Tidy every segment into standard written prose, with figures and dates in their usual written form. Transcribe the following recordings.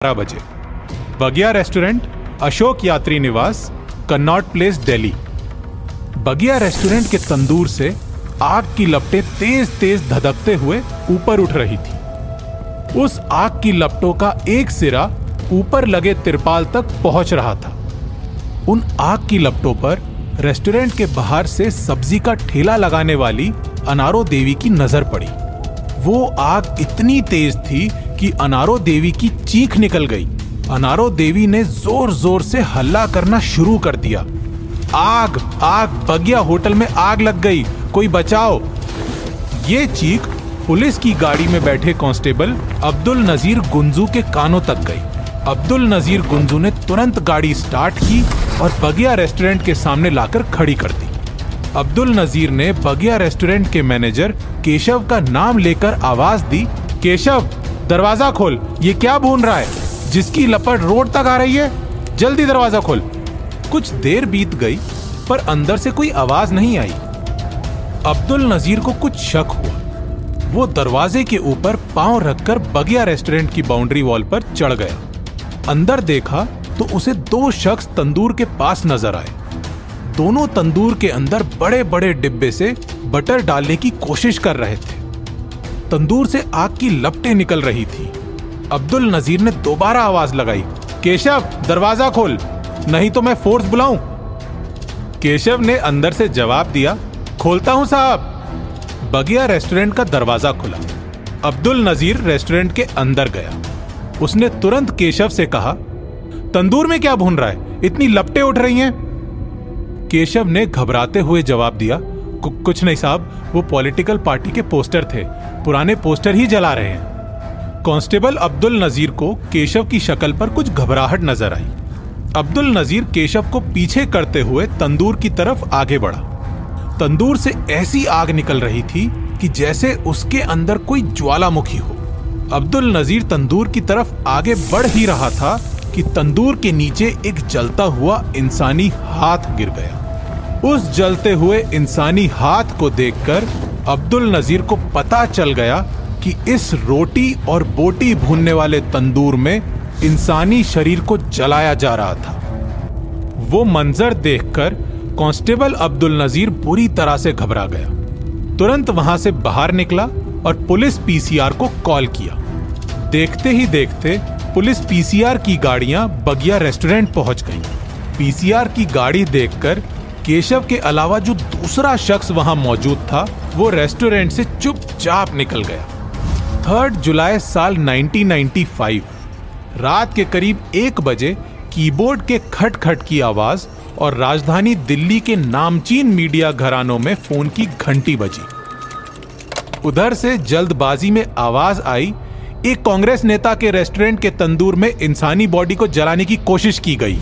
12 बजे। बगिया रेस्टोरेंट, अशोक यात्री निवास, कन्नॉट प्लेस, दिल्ली। बगिया रेस्टोरेंट के तंदूर से आग की लपटें तेज तेज धधकते हुए ऊपर उठ रही थी। उस आग की लपटों का एक सिरा ऊपर लगे तिरपाल तक पहुंच रहा था। उन आग की लपटों पर रेस्टोरेंट के बाहर से सब्जी का ठेला लगाने वाली अनारो देवी की नजर पड़ी। वो आग इतनी तेज थी कि अनारो देवी की चीख निकल गई। अनारो देवी ने जोर जोर से हल्ला करना शुरू कर दिया। आग आग, बगिया होटल में आग लग गई, कोई बचाओ। ये चीख पुलिस की गाड़ी में बैठे कांस्टेबल अब्दुल नजीर गुंजू के कानों तक गई। अब्दुल नजीर गुंजू ने तुरंत गाड़ी स्टार्ट की और बगिया रेस्टोरेंट के सामने लाकर खड़ी कर दी। अब्दुल नजीर ने बगिया रेस्टोरेंट के मैनेजर केशव का नाम लेकर आवाज दी, केशव दरवाजा खोल, ये क्या भून रहा है? जिसकी लपट रोड तक आ रही है, जल्दी दरवाजा खोल। कुछ देर बीत गई पर अंदर से कोई आवाज नहीं आई। अब्दुल नजीर को कुछ शक हुआ। वो दरवाजे के ऊपर पांव रखकर बगिया रेस्टोरेंट की बाउंड्री वॉल पर चढ़ गया। अंदर देखा तो उसे दो शख्स तंदूर के पास नजर आए। दोनों तंदूर के अंदर बड़े बड़े डिब्बे से बटर डालने की कोशिश कर रहे थे। तंदूर से आग की लपटें निकल रही थी। अब्दुल नजीर ने दोबारा आवाज लगाई, केशव दरवाजा खोल, नहीं तो मैं फोर्स बुलाऊं। केशव ने अंदर से जवाब दिया, खोलता हूं साहब। बगिया रेस्टोरेंट का दरवाजा खुला। अब्दुल नजीर रेस्टोरेंट के अंदर गया। उसने तुरंत केशव से कहा, तंदूर में क्या भून रहा है, इतनी लपटें उठ रही हैं। केशव ने घबराते हुए जवाब दिया, कुछ नहीं साहब, वो पॉलिटिकल पार्टी के पोस्टर थे, पुराने पोस्टर ही जला रहे हैं। कांस्टेबल अब्दुल नजीर को केशव की शक्ल पर कुछ घबराहट नजर आई। अब्दुल नजीर केशव को पीछे करते हुए तंदूर की तरफ आगे बढ़ा। तंदूर से ऐसी आग निकल रही थी कि जैसे उसके अंदर कोई ज्वालामुखी हो। अब्दुल नजीर तंदूर की तरफ आगे बढ़ ही रहा था कि तंदूर के नीचे एक जलता हुआ इंसानी हाथ गिर गया। उस जलते हुए इंसानी हाथ को देखकर अब्दुल नजीर को पता चल गया कि इस रोटी और बोटी भूनने वाले तंदूर में इंसानी शरीर को जलाया जा रहा था। वो मंजर देखकर कांस्टेबल अब्दुल नजीर बुरी तरह से घबरा गया। तुरंत वहां से बाहर निकला और पुलिस पीसीआर को कॉल किया। देखते ही देखते पुलिस पीसीआर की गाड़ियां बगिया रेस्टोरेंट पहुंच गईं। पीसीआर की गाड़ी देखकर केशव के अलावा जो दूसरा शख्स वहां मौजूद था, वो रेस्टोरेंट से चुपचाप निकल गया। 3 जुलाई साल 1995 रात के करीब 1 बजे कीबोर्ड के खटखट की आवाज और राजधानी दिल्ली के नामचीन मीडिया घरानों में फोन की घंटी बजी। उधर से जल्दबाजी में आवाज आई, एक कांग्रेस नेता के रेस्टोरेंट के तंदूर में इंसानी बॉडी को जलाने की कोशिश की गई।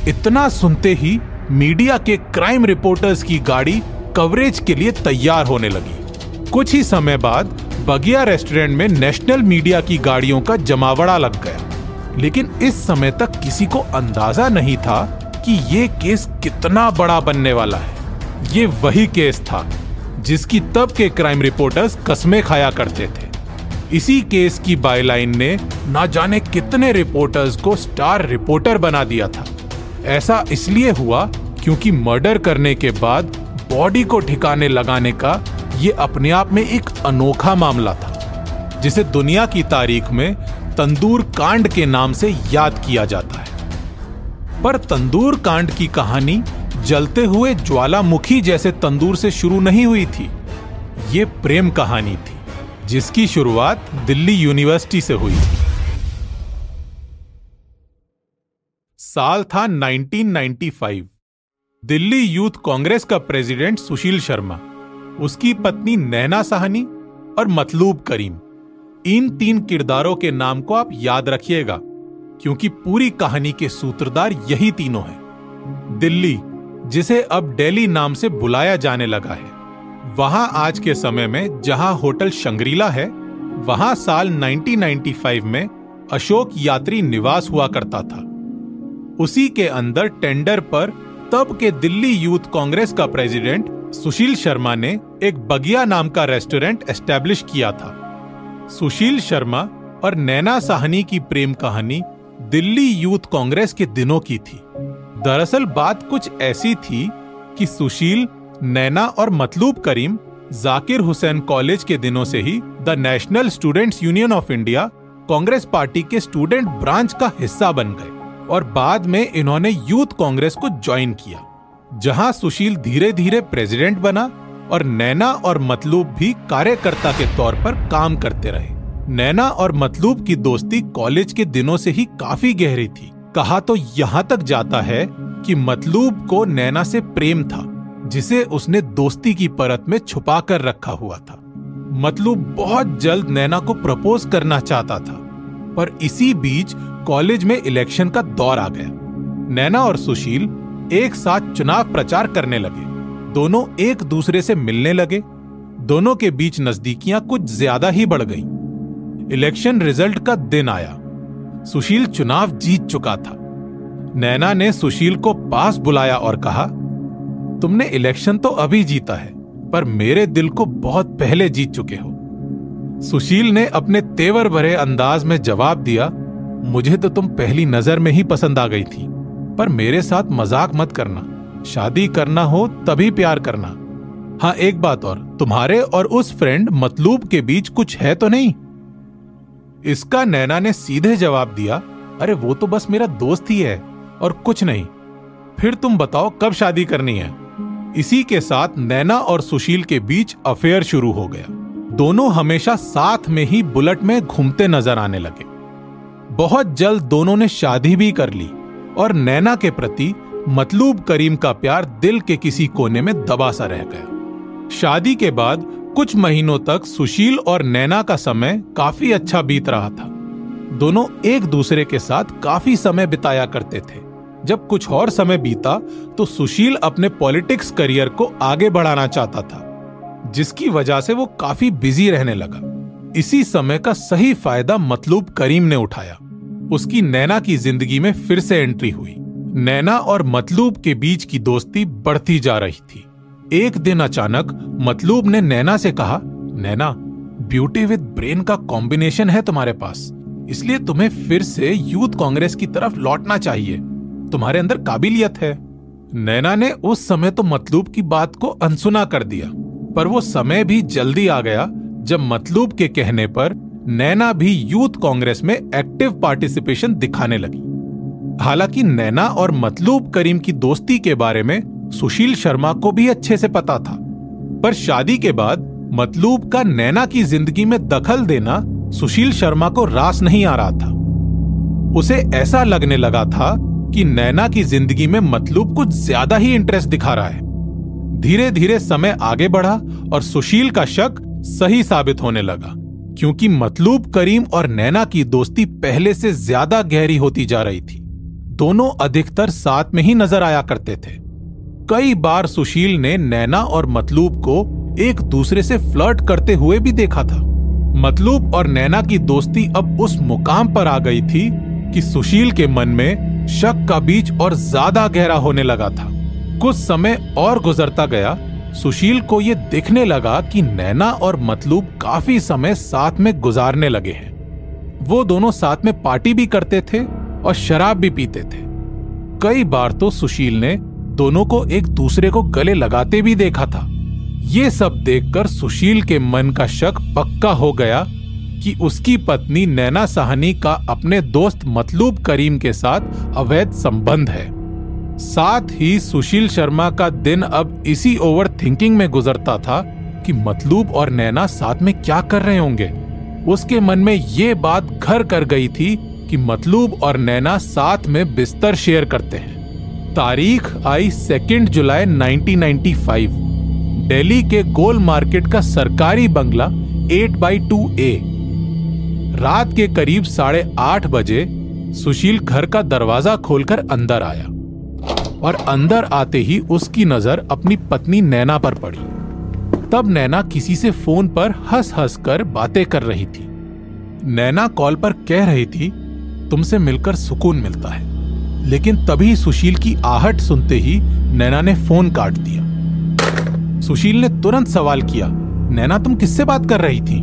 इतना सुनते ही मीडिया के क्राइम रिपोर्टर्स की गाड़ी कवरेज के लिए तैयार होने लगी। कुछ ही समय बाद बगिया रेस्टोरेंट में नेशनल मीडिया की गाड़ियों का जमावड़ा लग गया। लेकिन इस समय तक किसी को अंदाजा नहीं था कि ये केस कितना बड़ा बनने वाला है। ये वही केस था जिसकी तब के क्राइम रिपोर्टर्स कसमें खाया करते थे। इसी केस की बायलाइन ने ना जाने कितने रिपोर्टर्स को स्टार रिपोर्टर बना दिया था। ऐसा इसलिए हुआ क्योंकि मर्डर करने के बाद बॉडी को ठिकाने लगाने का ये अपने आप में एक अनोखा मामला था, जिसे दुनिया की तारीख में तंदूर कांड के नाम से याद किया जाता है। पर तंदूर कांड की कहानी जलते हुए ज्वालामुखी जैसे तंदूर से शुरू नहीं हुई थी। ये प्रेम कहानी थी जिसकी शुरुआत दिल्ली यूनिवर्सिटी से हुई थी। साल था 1995। दिल्ली यूथ कांग्रेस का प्रेसिडेंट सुशील शर्मा, उसकी पत्नी नैना साहनी और मतलूब करीम, इन 3 किरदारों के नाम को आप याद रखिएगा क्योंकि पूरी कहानी के सूत्रधार यही तीनों हैं। दिल्ली, जिसे अब दिल्ली नाम से बुलाया जाने लगा है, वहां आज के समय में जहां होटल शंग्रीला है, वहां साल 1995 में अशोक यात्री निवास हुआ करता था। उसी के अंदर टेंडर पर तब के दिल्ली यूथ कांग्रेस का प्रेसिडेंट सुशील शर्मा ने एक बगिया नाम का रेस्टोरेंट एस्टैब्लिश किया था। सुशील शर्मा और नैना साहनी की प्रेम कहानी दिल्ली यूथ कांग्रेस के दिनों की थी। दरअसल बात कुछ ऐसी थी कि सुशील, नैना और मतलूब करीम जाकिर हुसैन कॉलेज के दिनों से ही the national students union of India Congress party के स्टूडेंट ब्रांच का हिस्सा बन गए और बाद में इन्होंने यूथ कांग्रेस को ज्वाइन किया, जहां सुशील धीरे धीरे प्रेसिडेंट बना और नैना और मतलूब भी कार्यकर्ता के तौर पर काम करते रहे। नैना और मतलूब की दोस्ती कॉलेज के दिनों से ही काफी गहरी थी। कहा तो यहां तक जाता है कि मतलूब को नैना से प्रेम था, जिसे उसने दोस्ती की परत में छुपा कर रखा हुआ था। मतलूब बहुत जल्द नैना को प्रपोज करना चाहता था, पर इसी बीच कॉलेज में इलेक्शन का दौर आ गया। नैना और सुशील एक साथ चुनाव प्रचार करने लगे। दोनों एक दूसरे से मिलने लगे। दोनों के बीच नजदीकियां कुछ ज्यादा ही बढ़ गईं। इलेक्शन रिजल्ट का दिन आया। सुशील चुनाव जीत चुका था। नैना ने सुशील को पास बुलाया और कहा, तुमने इलेक्शन तो अभी जीता है, पर मेरे दिल को बहुत पहले जीत चुके हो। सुशील ने अपने तेवर भरे अंदाज में जवाब दिया, मुझे तो तुम पहली नजर में ही पसंद आ गई थी, पर मेरे साथ मजाक मत करना। शादी करना हो तभी प्यार करना। हाँ, एक बात और, तुम्हारे और उस फ्रेंड मतलूब के बीच कुछ है तो नहीं? इसका नैना ने सीधे जवाब दिया, अरे वो तो बस मेरा दोस्त ही है और कुछ नहीं। फिर तुम बताओ कब शादी करनी है? इसी के साथ नैना और सुशील के बीच अफेयर शुरू हो गया। दोनों हमेशा साथ में ही बुलेट में घूमते नजर आने लगे। बहुत जल्द दोनों ने शादी भी कर ली और नैना के प्रति मतलूब करीम का प्यार दिल के किसी कोने में दबा सा रह गया। शादी के बाद कुछ महीनों तक सुशील और नैना का समय काफी अच्छा बीत रहा था। दोनों एक दूसरे के साथ काफी समय बिताया करते थे। जब कुछ और समय बीता तो सुशील अपने पॉलिटिक्स करियर को आगे बढ़ाना चाहता था, जिसकी वजह से वो काफी बिजी रहने लगा। इसी समय का सही फायदा मतलूब करीम ने उठाया। उसकी नैना की जिंदगी में फिर से एंट्री हुई। नैना और मतलूब के बीच की दोस्ती बढ़ती जा रही थी। एक दिन अचानक मतलूब ने नैना से कहा, नैना, ब्यूटी विद ब्रेन का कॉम्बिनेशन है तुम्हारे पास, इसलिए तुम्हें फिर से यूथ कांग्रेस की तरफ लौटना चाहिए। तुम्हारे अंदर काबिलियत है। नैना ने उस समय तो मतलूब की बात को अनसुना कर दिया, पर वो समय भी जल्दी आ गया जब मतलूब के कहने पर नैना भी यूथ कांग्रेस में एक्टिव पार्टिसिपेशन दिखाने लगी। हालांकि नैना और मतलूब करीम की दोस्ती के बारे में सुशील शर्मा को भी अच्छे से पता था, पर शादी के बाद मतलूब का नैना की जिंदगी में दखल देना सुशील शर्मा को रास नहीं आ रहा था। उसे ऐसा लगने लगा था कि नैना की जिंदगी में मतलूब कुछ ज्यादा ही इंटरेस्ट दिखा रहा है। धीरे धीरे समय आगे बढ़ा और सुशील का शक सही साबित होने लगा, क्योंकि मतलूब करीम और नैना की दोस्ती पहले से ज्यादा गहरी होती जा रही थी। दोनों अधिकतर साथ में ही नजर आया करते थे। कई बार सुशील ने नैना और मतलूब को एक दूसरे से फ्लर्ट करते हुए भी देखा था। मतलूब और नैना की दोस्ती अब उस मुकाम पर आ गई थी कि सुशील के मन में शक का बीज और ज्यादा गहरा होने लगा था। कुछ समय और गुजरता गया। सुशील को यह दिखने लगा कि नैना और मतलूब काफी समय साथ में गुजारने लगे हैं। वो दोनों साथ में पार्टी भी करते थे और शराब भी पीते थे। कई बार तो सुशील ने दोनों को एक दूसरे को गले लगाते भी देखा था। ये सब देखकर सुशील के मन का शक पक्का हो गया कि उसकी पत्नी नैना साहनी का अपने दोस्त मतलूब करीम के साथ अवैध संबंध है। साथ ही सुशील शर्मा का दिन अब इसी ओवर थिंकिंग में गुजरता था कि मतलूब और नैना साथ में क्या कर रहे होंगे। उसके मन में ये बात घर कर गई थी कि मतलूब और नैना साथ में बिस्तर शेयर करते हैं। तारीख आई 2 जुलाई 1995। दिल्ली के गोल मार्केट का सरकारी बंगला 8x2A। रात के करीब 8:30 बजे सुशील घर का दरवाजा खोलकर अंदर आया और अंदर आते ही उसकी नजर अपनी पत्नी नैना पर पड़ी। तब नैना किसी से फोन पर हंस हंस कर बातें कर रही थी। नैना कॉल पर कह रही थी, तुमसे मिलकर सुकून मिलता है। लेकिन तभी सुशील की आहट सुनते ही नैना ने फोन काट दिया। सुशील ने तुरंत सवाल किया, नैना तुम किससे बात कर रही थी?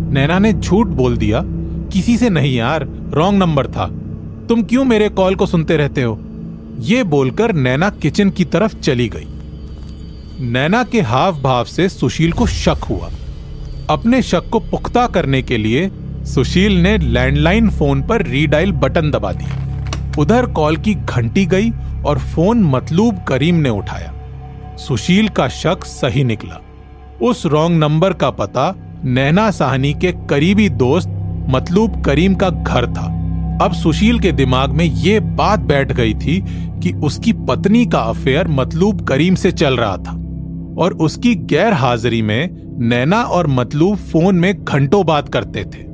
नैना ने झूठ बोल दिया किसी से नहीं यार, रॉन्ग नंबर था। तुम क्यों मेरे कॉल को सुनते रहते हो? ये बोलकर नैना किचन की तरफ चली गई। नैना के हाव भाव से सुशील को शक हुआ। अपने शक को पुख्ता करने के लिए सुशील ने लैंडलाइन फोन पर रीडायल बटन दबा दिया। उधर कॉल की घंटी गई और फोन मतलूब करीम ने उठाया। सुशील का शक सही निकला। उस रॉन्ग नंबर का पता नैना साहनी के करीबी दोस्त मतलूब करीम का घर था। अब सुशील के दिमाग में यह बात बैठ गई थी कि उसकी पत्नी का अफेयर मतलूब करीम से चल रहा था और उसकी गैर हाजिरी में नैना और मतलूब फोन में घंटों बात करते थे।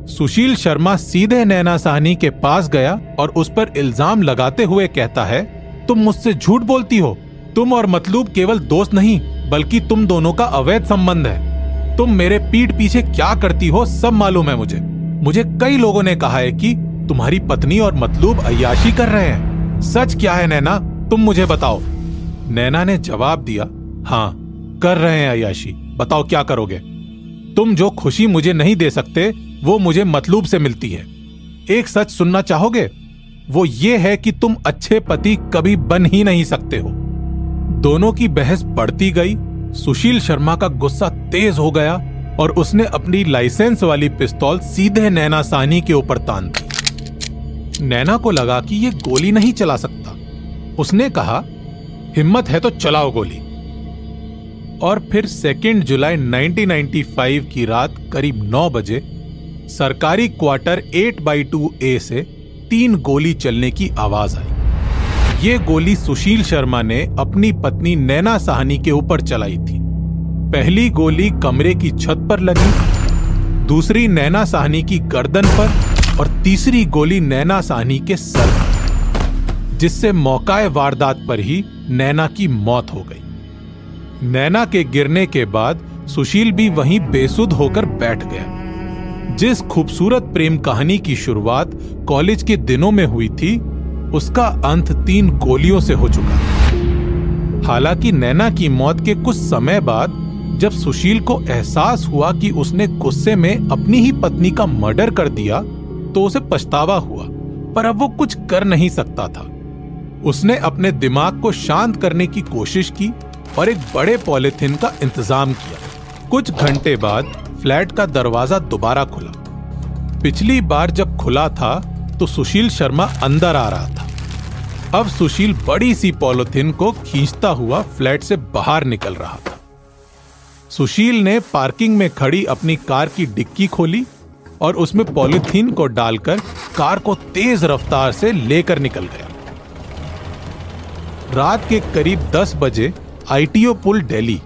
सुशील शर्मा सीधे नैना साहनी के पास गया और उस पर इल्जाम लगाते हुए कहता है, तुम मुझसे झूठ बोलती हो। तुम और मतलूब केवल दोस्त नहीं बल्कि तुम दोनों का अवैध संबंध है। तुम मेरे पीठ पीछे क्या करती हो सब मालूम है मुझे कई लोगों ने कहा है कि तुम्हारी पत्नी और मतलूब अय्याशी कर रहे हैं। सच क्या है नैना, तुम मुझे बताओ। नैना ने जवाब दिया, हाँ कर रहे हैं अय्याशी, बताओ क्या करोगे? तुम जो खुशी मुझे नहीं दे सकते वो मुझे मतलूब से मिलती है। एक सच सुनना चाहोगे? वो ये है कि तुम अच्छे पति कभी बन ही नहीं सकते हो। दोनों की बहस बढ़ती गई। सुशील शर्मा का गुस्सा तेज हो गया और उसने अपनी लाइसेंस वाली पिस्तौल सीधे नैना साहनी के ऊपर तान दी। नैना को लगा कि ये गोली नहीं चला सकता। उसने कहा, हिम्मत है तो चलाओ गोली। और फिर 2 जुलाई 1995 की रात करीब 9 बजे सरकारी क्वार्टर 8/2A से 3 गोली चलने की आवाज आई। ये गोली सुशील शर्मा ने अपनी पत्नी नैना साहनी के ऊपर चलाई थी। पहली गोली कमरे की छत पर लगी, दूसरी नैना साहनी की गर्दन पर और तीसरी गोली नैना साहनी के सर पर, जिससे मौकाए वारदात पर ही नैना की मौत हो गई। नैना के गिरने के बाद सुशील भी वहीं बेसुध होकर बैठ गया। जिस खूबसूरत प्रेम कहानी की शुरुआत कॉलेज के दिनों में हुई थी, उसका अंत 3 गोलियों से हो चुका था। हालांकि नैना की मौत के कुछ समय बाद जब सुशील को एहसास हुआ कि उसने गुस्से में अपनी ही पत्नी का मर्डर कर दिया तो उसे पछतावा हुआ, पर अब वो कुछ कर नहीं सकता था। उसने अपने दिमाग को शांत करने की कोशिश की और एक बड़े पॉलिथीन का इंतजाम किया। कुछ घंटे बाद फ्लैट का दरवाजा दोबारा खुला। पिछली बार जब खुला था तो सुशील शर्मा अंदर आ रहा था। अब सुशील बड़ी सी पॉलिथीन को खींचता हुआ फ्लैट से बाहर निकल रहा था। सुशील ने पार्किंग में खड़ी अपनी कार की डिक्की खोली और उसमें पॉलिथीन को डालकर कार को तेज रफ्तार से लेकर निकल गया। रात के करीब 10 बजे ITO पुल दिल्ली।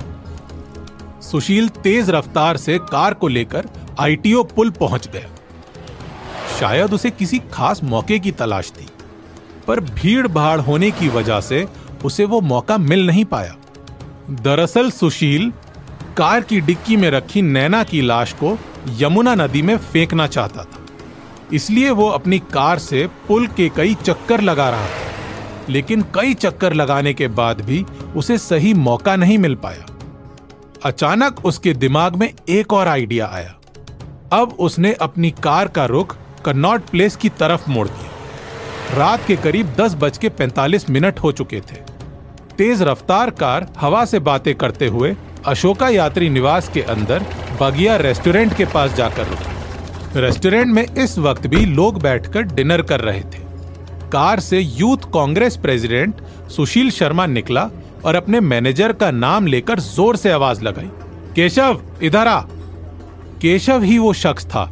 सुशील तेज रफ्तार से कार को लेकर ITO पुल पहुंच गया। शायद उसे किसी खास मौके की तलाश थी, पर भीड़ भाड़ होने की वजह से उसे वो मौका मिल नहीं पाया। दरअसल सुशील कार की डिक्की में रखी नैना की लाश को यमुना नदी में फेंकना चाहता था। इसलिए वो अपनी कार से पुल के कई चक्कर लगा रहा था, लेकिन कई चक्कर लगाने के बाद भी उसे सही मौका नहीं मिल पाया। अचानक उसके दिमाग में एक और आइडिया आया। अब उसने अपनी कार का रुख कनॉट प्लेस की तरफ मोड़ दिया। रात के करीब 10:45 हो चुके थे। तेज रफ्तार कार हवा से बातें करते हुए अशोका यात्री निवास के अंदर बगिया रेस्टोरेंट के पास जाकर रुकी। रेस्टोरेंट में इस वक्त भी लोग बैठकर डिनर कर रहे थे। कार से यूथ कांग्रेस प्रेसिडेंट सुशील शर्मा निकला और अपने मैनेजर का नाम लेकर जोर से आवाज लगाई, केशव इधर आ। केशव ही वो शख्स था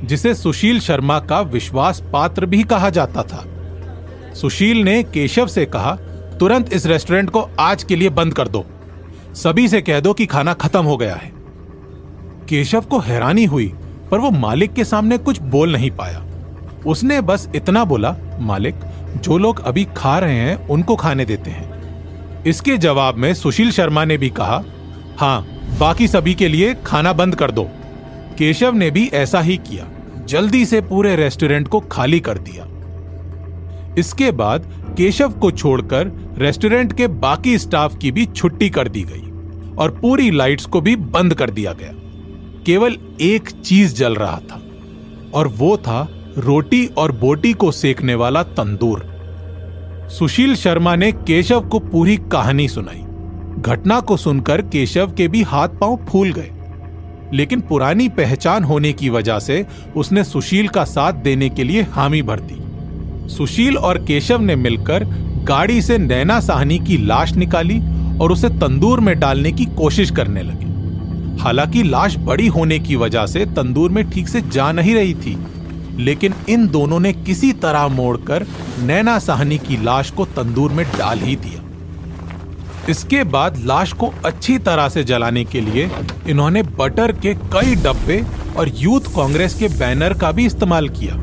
जिसे सुशील शर्मा का विश्वास पात्र भी कहा जाता था। सुशील ने केशव से कहा, तुरंत इस रेस्टोरेंट को आज के लिए बंद कर दो। सभी से कह दो कि खाना खत्म हो गया है। केशव को हैरानी हुई, पर वो मालिक के सामने कुछ बोल नहीं पाया। उसने बस इतना बोला, मालिक, जो लोग अभी खा रहे हैं उनको खाने देते हैं। इसके जवाब में सुशील शर्मा ने भी कहा, हाँ, बाकी सभी के लिए खाना बंद कर दो। केशव ने भी ऐसा ही किया। जल्दी से पूरे रेस्टोरेंट को खाली कर दिया। इसके बाद केशव को छोड़कर रेस्टोरेंट के बाकी स्टाफ की भी छुट्टी कर दी गई और पूरी लाइट्स को भी बंद कर दिया गया। केवल एक चीज जल रहा था, और वो था रोटी और बोटी को सेकने वाला तंदूर। सुशील शर्मा ने केशव को पूरी कहानी सुनाई। घटना को सुनकर केशव के भी हाथ पांव फूल गए, लेकिन पुरानी पहचान होने की वजह से उसने सुशील का साथ देने के लिए हामी भर दी। सुशील और केशव ने मिलकर गाड़ी से नैना साहनी की लाश निकाली और उसे तंदूर में डालने की कोशिश करने लगे। हालांकि लाश बड़ी होने की वजह से तंदूर में ठीक से जा नहीं रही थी, लेकिन इन दोनों ने किसी तरह मोड़कर नैना साहनी की लाश को तंदूर में डाल ही दिया। इसके बाद लाश को अच्छी तरह से जलाने के लिए इन्होंने बटर के कई डब्बे और यूथ कांग्रेस के बैनर का भी इस्तेमाल किया,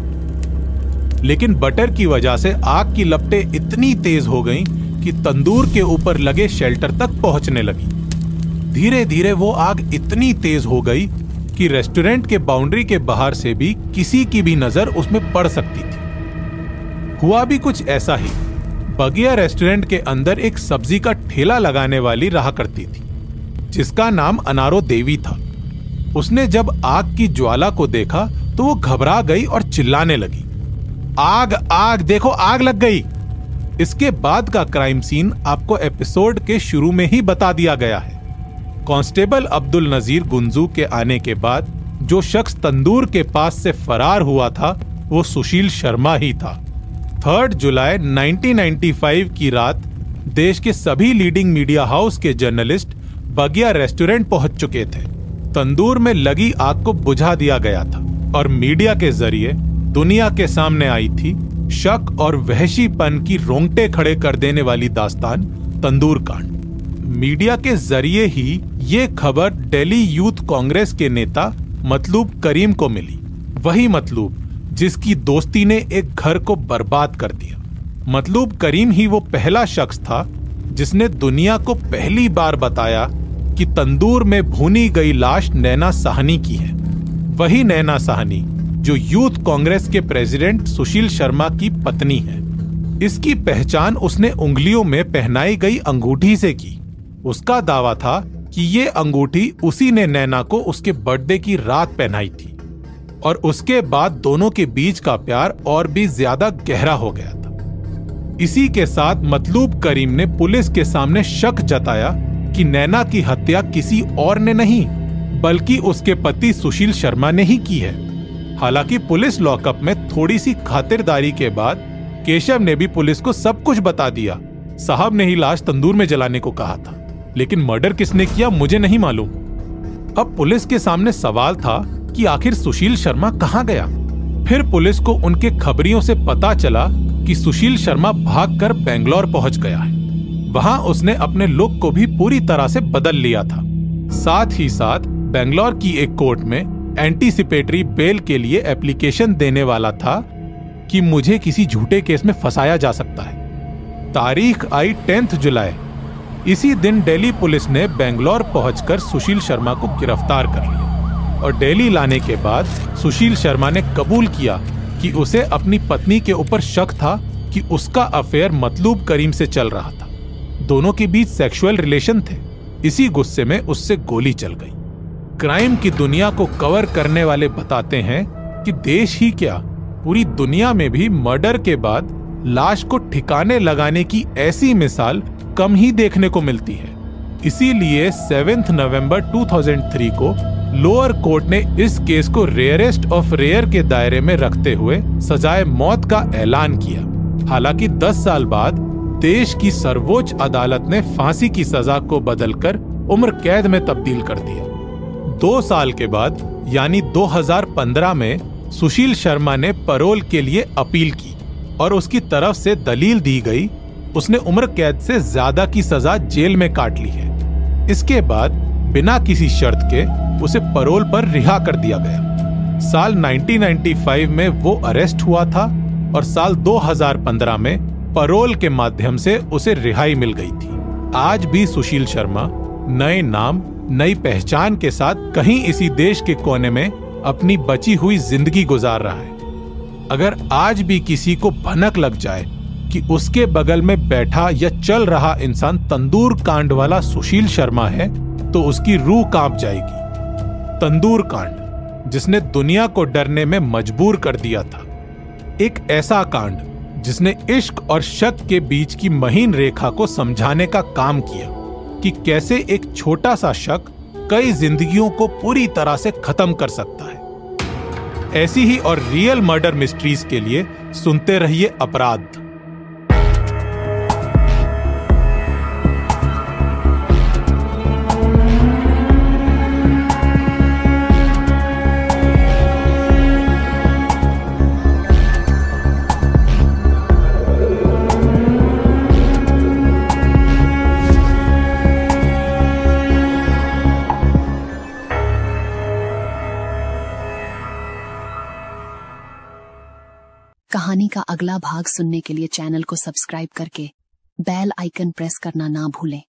लेकिन बटर की वजह से आग की लपटें इतनी तेज हो गईं कि तंदूर के ऊपर लगे शेल्टर तक पहुंचने लगी। धीरे धीरे वो आग इतनी तेज हो गई कि रेस्टोरेंट के बाउंड्री के बाहर से भी किसी की भी नजर उसमें पड़ सकती थी। हुआ भी कुछ ऐसा ही। बगिया रेस्टोरेंट के अंदर एक सब्जी का ठेला लगाने वाली रहा करती थी, जिसका नाम अनारो देवी था। उसने जब आग की ज्वाला को देखा तो वो घबरा गई और चिल्लाने लगी, आग आग, देखो आग लग गई। इसके बाद का क्राइम सीन आपको एपिसोड के शुरू में ही बता दिया गया है। कांस्टेबल अब्दुल नजीर गुंजू के आने के बाद जो शख्स तंदूर के पास से फरार हुआ था वो सुशील शर्मा ही था। 3 जुलाई 1995 की रात देश के सभी लीडिंग मीडिया हाउस के जर्नलिस्ट बगिया रेस्टोरेंट पहुंच चुके थे। तंदूर में लगी आग को बुझा दिया गया था और मीडिया के जरिए दुनिया के सामने आई थी शक और वहशीपन की रोंगटे खड़े कर देने वाली दास्तान तंदूर कांड। मीडिया के जरिए ही ये खबर दिल्ली यूथ कांग्रेस के नेता मतलूब करीम को मिली। वही मतलूब जिसकी दोस्ती ने एक घर को बर्बाद कर दिया। मतलूब करीम ही वो पहला शख्स था जिसने दुनिया को पहली बार बताया कि तंदूर में भूनी गई लाश नैना साहनी की है। वही नैना साहनी जो यूथ कांग्रेस के प्रेसिडेंट सुशील शर्मा की पत्नी है। इसकी पहचान उसने उंगलियों में पहनाई गई अंगूठी से की। उसका दावा था कि ये अंगूठी उसी ने नैना को उसके बर्थडे की रात पहनाई थी और उसके बाद दोनों के बीच का प्यार और भी ज्यादा गहरा हो गया था। इसी के साथ मतलूब करीम ने पुलिस के सामने शक जताया कि नैना की हत्या किसी और ने नहीं बल्कि उसके पति सुशील शर्मा ने ही की है। हालांकि पुलिस लॉकअप में थोड़ी सी खातिरदारी के बाद केशव ने भी पुलिस को सब कुछ बता दिया। साहब ने ही लाश तंदूर में जलाने को कहा था, लेकिन मर्डर किसने किया मुझे नहीं मालूम। अब पुलिस के सामने सवाल था कि आखिर सुशील शर्मा कहां गया। फिर पुलिस को उनके खबरियों से पता चला कि सुशील शर्मा भागकर बेंगलोर पहुंच गया है। वहां उसने अपने लुक को भी पूरी तरह से बदल लिया था। साथ ही साथ बेंगलोर की एक कोर्ट में एंटीसिपेटरी बेल के लिए एप्लीकेशन देने वाला था कि मुझे किसी झूठे केस में फंसाया जा सकता है। तारीख आई 10 जुलाई। इसी दिन दिल्ली पुलिस ने बेंगलोर पहुंचकर सुशील शर्मा को गिरफ्तार कर लिया और दिल्ली लाने के बाद सुशील शर्मा ने कबूल किया कि उसे अपनी पत्नी के ऊपर शक था कि उसका अफेयर मतलूब करीम से चल रहा था। दोनों के बीच सेक्सुअल रिलेशन थे। इसी गुस्से में उससे गोली चल गई। क्राइम की दुनिया को कवर करने वाले बताते हैं कि देश ही क्या पूरी दुनिया में भी मर्डर के बाद लाश को ठिकाने लगाने की ऐसी मिसाल कम ही देखने को मिलती है। इसीलिए 7 नवंबर 2003 को लोअर कोर्ट ने इस केस को रेयरेस्ट ऑफ रेयर के दायरे में रखते हुए सजाए मौत का ऐलान किया। हालांकि 10 साल बाद देश की सर्वोच्च अदालत ने फांसी की सजा को बदलकर उम्र कैद में तब्दील कर दिया। 2 साल के बाद यानी 2015 में सुशील शर्मा ने पैरोल के लिए अपील की और उसकी तरफ से दलील दी गई। उसने उम्र कैद से ज्यादा की सजा जेल में काट ली है। इसके बाद बिना किसी शर्त के उसे पैरोल पर रिहा कर दिया गया। साल 1995 में वो अरेस्ट हुआ था और साल 2015 में पैरोल के माध्यम से उसे रिहाई मिल गई थी। आज भी सुशील शर्मा नए नाम नई पहचान के साथ कहीं इसी देश के कोने में अपनी बची हुई जिंदगी गुजार रहा है। अगर आज भी किसी को भनक लग जाए कि उसके बगल में बैठा या चल रहा इंसान तंदूर कांड वाला सुशील शर्मा है तो उसकी रूह कांप जाएगी। तंदूर कांड जिसने दुनिया को डरने में मजबूर कर दिया था। एक ऐसा कांड जिसने इश्क और शक के बीच की महीन रेखा को समझाने का काम किया कि कैसे एक छोटा सा शक कई जिंदगियों को पूरी तरह से खत्म कर सकता है। ऐसी ही और रियल मर्डर मिस्ट्रीज के लिए सुनते रहिए अपराध। कहानी का अगला भाग सुनने के लिए चैनल को सब्सक्राइब करके बेल आइकन प्रेस करना ना भूलें।